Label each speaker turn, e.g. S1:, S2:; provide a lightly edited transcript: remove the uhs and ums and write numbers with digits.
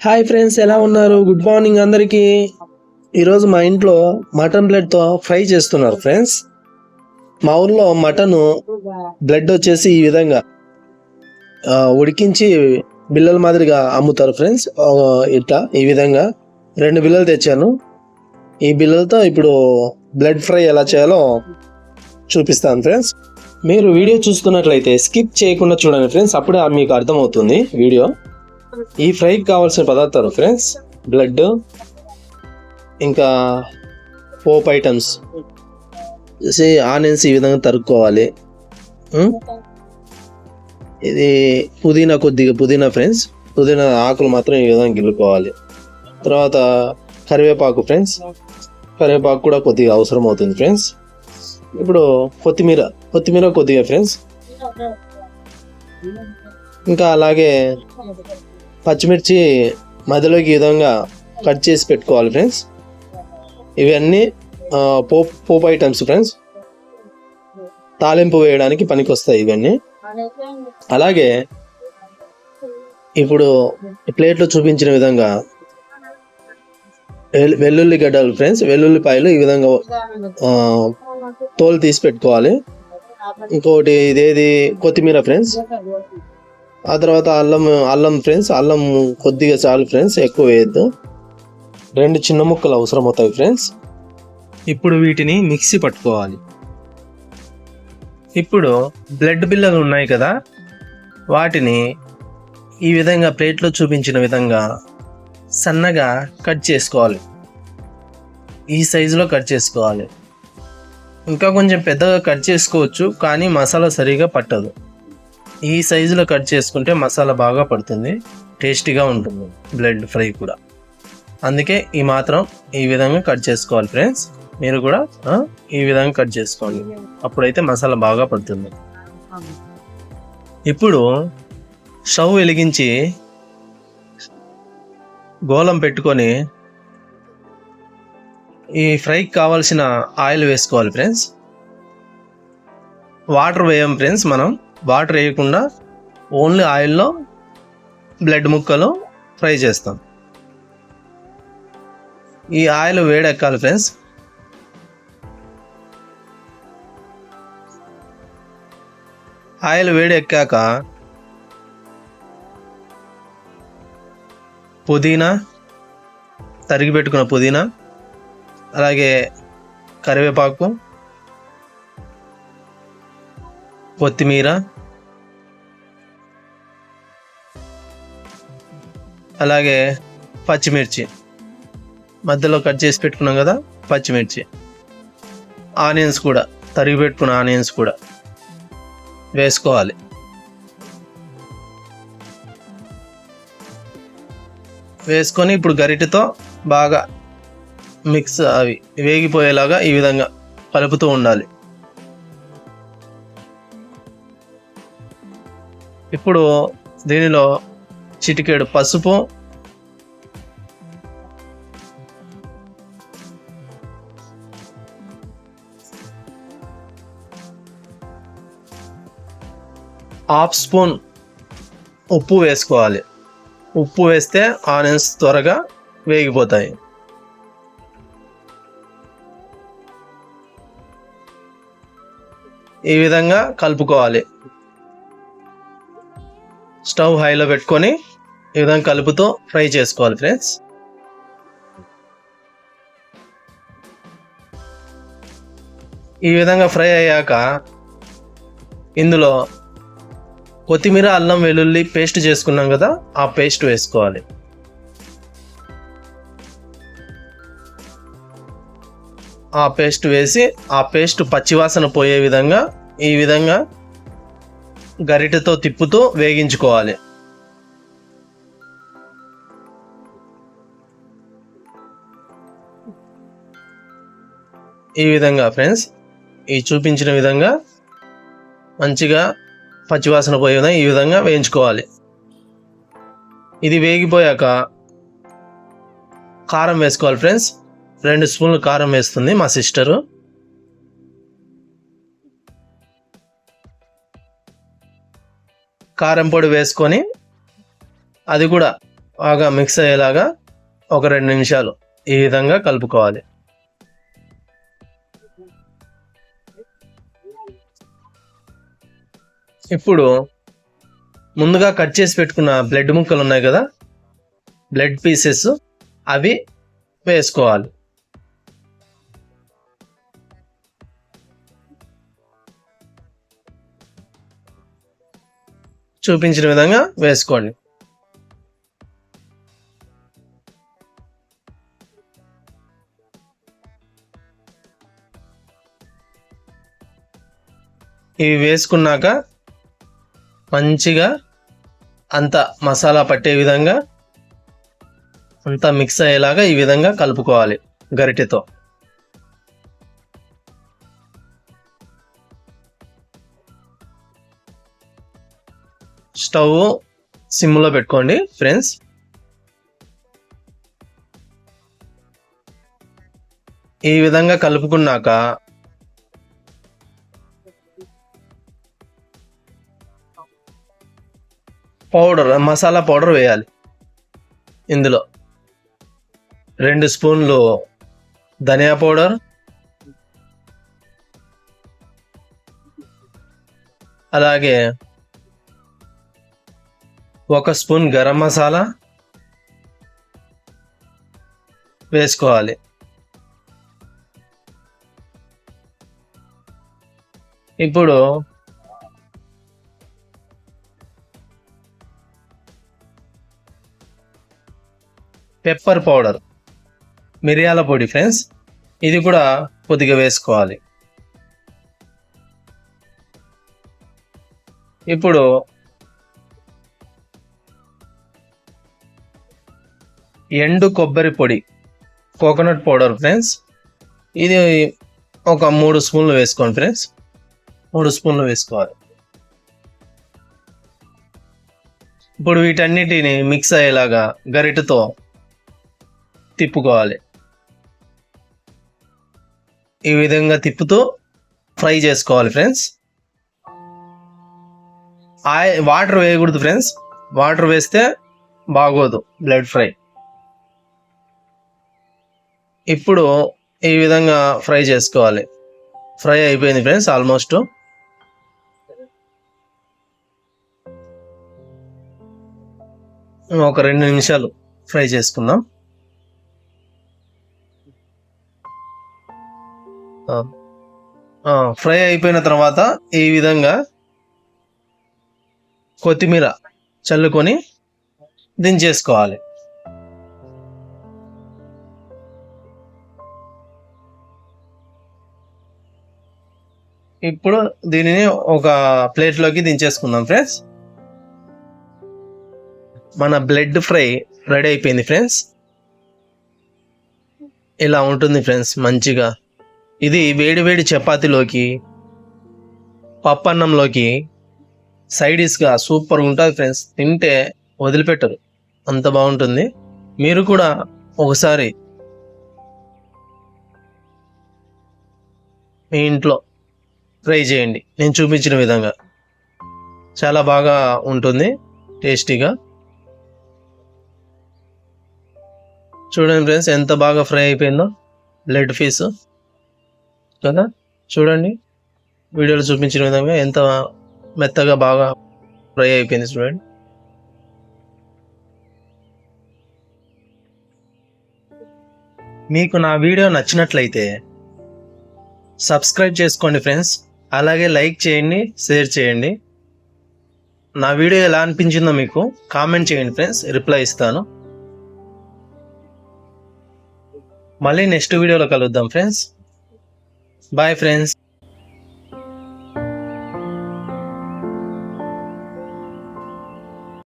S1: Hi friends, ఎలా ఉన్నారు? Good morning అందరికీ. ఈరోజు మా ఇంట్లో మటన్ బ్లడ్తో ఫ్రై చేస్తున్నారు ఫ్రెండ్స్. మా ఊర్లో మటన్ బ్లడ్ వచ్చేసి ఈ విధంగా ఉడికించి బిల్లల మాదిరిగా అమ్ముతారు ఫ్రెండ్స్. ఇట్లా ఈ విధంగా 2 బిల్లలు తెచ్చాను. ఈ బిల్లలతో ఇప్పుడు బ్లడ్ ఫ్రై ఎలా చేయాలో చూపిస్తాను ఫ్రెండ్స్. మీరు వీడియో చూస్తున్నట్లయితే స్కిప్ చేయకుండా చూడండి ఫ్రెండ్స్, అప్పుడే మీకు అర్థమవుతుంది వీడియో. ఈ ఫ్రైకి కావాల్సిన పదార్థాలు ఫ్రెండ్స్: బ్లడ్, ఇంకా పోప్ ఐటమ్స్ చేసి ఆనియన్స్ ఈ విధంగా తరుక్కోవాలి. ఇది కొద్దిగా పుదీనా ఫ్రెండ్స్, పుదీనా ఆకులు మాత్రం ఈ విధంగా గిల్లుకోవాలి. తర్వాత కరివేపాకు ఫ్రెండ్స్, కరివేపాకు కూడా కొద్దిగా అవసరం అవుతుంది ఫ్రెండ్స్. ఇప్పుడు కొత్తిమీర కొద్దిగా ఫ్రెండ్స్. ఇంకా అలాగే పచ్చిమిర్చి మధ్యలోకి ఈ విధంగా కట్ చేసి పెట్టుకోవాలి ఫ్రెండ్స్. ఇవన్నీ పోప్ ఐటమ్స్ ఫ్రెండ్స్, తాలింపు వేయడానికి పనికి వస్తాయి ఇవన్నీ. అలాగే ఇప్పుడు ప్లేట్లో చూపించిన విధంగా వెల్లుల్లి గడ్డలు ఫ్రెండ్స్, వెల్లుల్లిపాయలు ఈ విధంగా తోలు తీసి పెట్టుకోవాలి. ఇంకోటి ఇదేది కొత్తిమీర ఫ్రెండ్స్. ఆ తర్వాత అల్లం ఫ్రెండ్స్, అల్లం కొద్దిగా చాలు ఫ్రెండ్స్, ఎక్కువ వేయద్దు. 2 చిన్న ముక్కలు అవసరం అవుతాయి ఫ్రెండ్స్. ఇప్పుడు వీటిని మిక్సీ పట్టుకోవాలి. ఇప్పుడు బ్లడ్ బిల్లలు ఉన్నాయి కదా, వాటిని ఈ విధంగా ప్లేట్లో చూపించిన విధంగా సన్నగా కట్ చేసుకోవాలి. ఈ సైజులో కట్ చేసుకోవాలి. ఇంకా కొంచెం పెద్దగా కట్ చేసుకోవచ్చు, కానీ మసాలా సరిగా పట్టదు. ఈ సైజులో కట్ చేసుకుంటే మసాలా బాగా పడుతుంది, టేస్టీగా ఉంటుంది బ్లడ్ ఫ్రై కూడా. అందుకే ఈ విధంగా కట్ చేసుకోవాలి ఫ్రెండ్స్. మీరు కూడా ఈ విధంగా కట్ చేసుకోండి, అప్పుడైతే మసాలా బాగా పడుతుంది. ఇప్పుడు స్టవ్ వెలిగించి గోళం పెట్టుకొని ఈ ఫ్రైకి కావాల్సిన ఆయిల్ వేసుకోవాలి ఫ్రెండ్స్. వాటర్ వేయం ఫ్రెండ్స్, మనం వాటర్ వేయకుండా ఓన్లీ ఆయిల్లో బ్లడ్ ముక్కలు ఫ్రై చేస్తాం. ఈ ఆయిల్ వేడెక్కాలి ఫ్రెండ్స్. ఆయిల్ వేడెక్కాక తరిగి పెట్టుకున్న పుదీనా, అలాగే కరివేపాకు, కొత్తిమీర, అలాగే పచ్చిమిర్చి మధ్యలో కట్ చేసి పెట్టుకున్నాం కదా, పచ్చిమిర్చి, ఆనియన్స్ కూడా తరిగి పెట్టుకున్న ఆనియన్స్ కూడా వేసుకోవాలి. వేసుకొని ఇప్పుడు గరిటెతో బాగా అవి వేగిపోయేలాగా ఈ విధంగా కలుపుతూ ఉండాలి. ఇప్పుడు దీనిలో చిటికెడు పసుపు, ½ స్పూన్ ఉప్పు వేసుకోవాలి. ఉప్పు వేస్తే ఆనియన్స్ త్వరగా వేగిపోతాయి. ఈ విధంగా కలుపుకోవాలి. స్టవ్ హైలో పెట్టుకొని ఈ విధంగా కలుపుతూ ఫ్రై చేసుకోవాలి ఫ్రెండ్స్. ఈ విధంగా ఫ్రై అయ్యాక ఇందులో కొత్తిమీర, అల్లం, వెల్లుల్లి పేస్ట్ చేసుకున్నాం కదా, ఆ పేస్ట్ వేసుకోవాలి. ఆ పేస్ట్ వేసి ఆ పేస్ట్ పచ్చివాసన పోయే విధంగా ఈ విధంగా గరిటెతో తిప్పుతూ వేగించుకోవాలి. ఈ విధంగా ఫ్రెండ్స్, ఈ చూపించిన విధంగా మంచిగా పచ్చివాసన పోయే విధంగా ఈ విధంగా వేయించుకోవాలి. ఇది వేగిపోయాక కారం వేసుకోవాలి ఫ్రెండ్స్. 2 స్పూన్లు కారం వేస్తుంది మా సిస్టరు. కారం పొడి వేసుకొని అది కూడా బాగా మిక్స్ అయ్యేలాగా ఒక 2 నిమిషాలు ఈ విధంగా కలుపుకోవాలి. ఇప్పుడు ముందుగా కట్ చేసి పెట్టుకున్న బ్లడ్ ముక్కలు ఉన్నాయి కదా, బ్లడ్ పీసెస్, అవి వేసుకోవాలి. చూపించిన విధంగా వేసుకోండి. ఇవి వేసుకున్నాక మంచిగా అంతా మసాలా పట్టే విధంగా అంతా మిక్స్ అయ్యేలాగా ఈ విధంగా కలుపుకోవాలి గరిటెతో. స్టవ్ సిమ్లో పెట్టుకోండి ఫ్రెండ్స్. ఈ విధంగా కలుపుకున్నాక మసాలా పౌడర్ వేయాలి. ఇందులో 2 స్పూన్లు ధనియా పౌడర్, అలాగే 1 స్పూన్ గరం మసాలా వేసుకోవాలి. ఇప్పుడు పెప్పర్ పౌడర్, మిరియాల పొడి ఫ్రెండ్స్, ఇది కూడా కొద్దిగా వేసుకోవాలి. ఇప్పుడు ఎండు కొబ్బరి పొడి, కోకోనట్ పౌడర్ ఫ్రెండ్స్, ఇది ఒక 3 స్పూన్లు వేసుకోండి ఫ్రెండ్స్. 3 స్పూన్లు వేసుకోవాలి. ఇప్పుడు వీటన్నిటిని మిక్స్ అయ్యేలాగా గరిటెతో తిప్పుకోవాలి. ఈ విధంగా తిప్పుతూ ఫ్రై చేసుకోవాలి ఫ్రెండ్స్. వాటర్ వేయకూడదు ఫ్రెండ్స్, వాటర్ వేస్తే బాగోదు బ్లడ్ ఫ్రై. ఇప్పుడు ఈ విధంగా ఫ్రై చేసుకోవాలి. ఫ్రై అయిపోయింది ఫ్రెండ్స్ ఆల్మోస్ట్. ఒక 2 నిమిషాలు ఫ్రై చేసుకుందాం. ఫ్రై అయిపోయిన తర్వాత ఈ విధంగా కొత్తిమీర చల్లుకొని దించేసుకోవాలి. ఇప్పుడు దీనిని ఒక ప్లేట్లోకి దించేసుకుందాం ఫ్రెండ్స్. మన బ్లడ్ ఫ్రై రెడీ అయిపోయింది ఫ్రెండ్స్. ఇలా ఉంటుంది ఫ్రెండ్స్ మంచిగా. ఇది వేడి వేడి చపాతీలోకి, పప్పన్నంలోకి సైడ్ డిష్గా సూపర్గా ఉంటుంది ఫ్రెండ్స్. తింటే వదిలిపెట్టరు, అంత బాగుంటుంది. మీరు కూడా ఒకసారి మీ ఇంట్లో ట్రై చేయండి నేను చూపించిన విధంగా. చాలా బాగా ఉంటుంది, టేస్టీగా. చూడండి ఫ్రెండ్స్ ఎంత బాగా ఫ్రై అయిపోయిందో బ్లడ్ పీస్ కదా. చూడండి వీడియోలో చూపించిన విధంగా ఎంత మెత్తగా బాగా ఫ్రై అయిపోయింది చూడండి. మీకు నా వీడియో నచ్చినట్లయితే సబ్స్క్రైబ్ చేసుకోండి ఫ్రెండ్స్. అలాగే లైక్ చేయండి, షేర్ చేయండి. నా వీడియో ఎలా అనిపించిందో మీకు కామెంట్ చేయండి ఫ్రెండ్స్, రిప్లై ఇస్తాను. మళ్ళీ నెక్స్ట్ వీడియోలో కలుద్దాం ఫ్రెండ్స్. Bye friends.